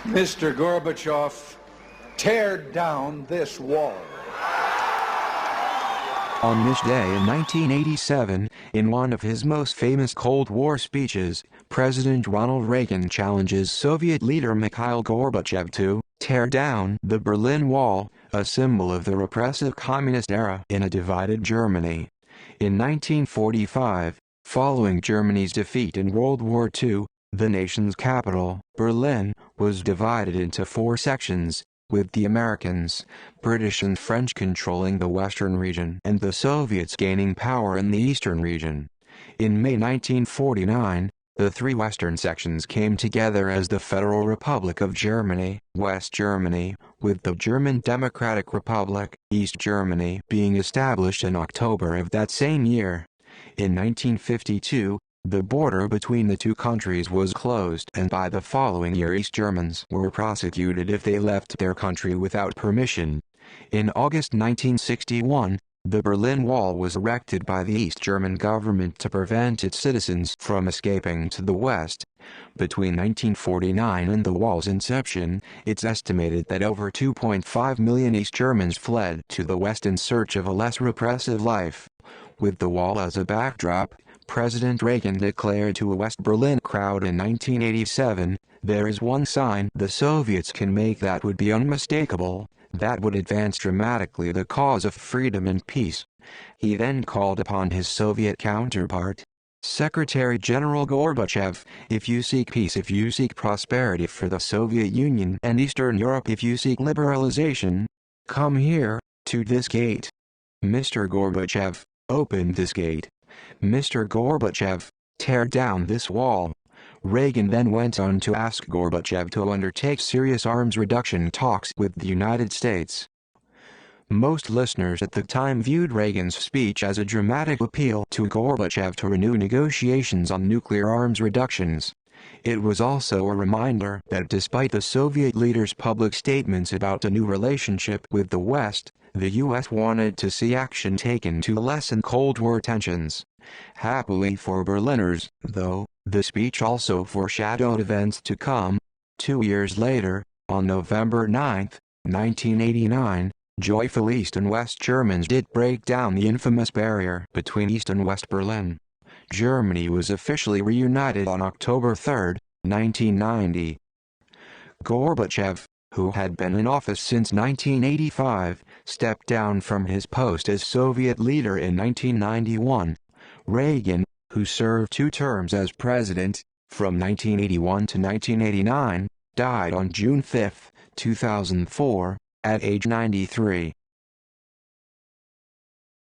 Mr. Gorbachev, tear down this wall. On this day in 1987, in one of his most famous Cold War speeches, President Ronald Reagan challenges Soviet leader Mikhail Gorbachev to tear down the Berlin Wall, a symbol of the repressive communist era in a divided Germany. In 1945, following Germany's defeat in World War II, the nation's capital, Berlin, was divided into 4 sections, with the Americans, British and French controlling the western region and the Soviets gaining power in the eastern region. In May 1949, the 3 western sections came together as the Federal Republic of Germany, West Germany, with the German Democratic Republic, East Germany, being established in October of that same year. In 1952, the border between the 2 countries was closed, and by the following year East Germans were prosecuted if they left their country without permission. In August 1961, the Berlin Wall was erected by the East German government to prevent its citizens from escaping to the West. Between 1949 and the wall's inception, it's estimated that over 2.5 million East Germans fled to the West in search of a less repressive life. With the wall as a backdrop, President Reagan declared to a West Berlin crowd in 1987, "There is one sign the Soviets can make that would be unmistakable, that would advance dramatically the cause of freedom and peace." He then called upon his Soviet counterpart, Secretary General Gorbachev, "If you seek peace, if you seek prosperity for the Soviet Union and Eastern Europe, if you seek liberalization, come here, to this gate." Mr. Gorbachev, open this gate. Mr. Gorbachev, tear down this wall. Reagan then went on to ask Gorbachev to undertake serious arms reduction talks with the United States. Most listeners at the time viewed Reagan's speech as a dramatic appeal to Gorbachev to renew negotiations on nuclear arms reductions. It was also a reminder that despite the Soviet leader's public statements about a new relationship with the West, the U.S. wanted to see action taken to lessen Cold War tensions. Happily for Berliners, though, the speech also foreshadowed events to come. 2 years later, on November 9, 1989, joyful East and West Germans did break down the infamous barrier between East and West Berlin. Germany was officially reunited on October 3, 1990. Gorbachev, who had been in office since 1985, stepped down from his post as Soviet leader in 1991. Reagan, who served 2 terms as president, from 1981 to 1989, died on June 5, 2004, at age 93.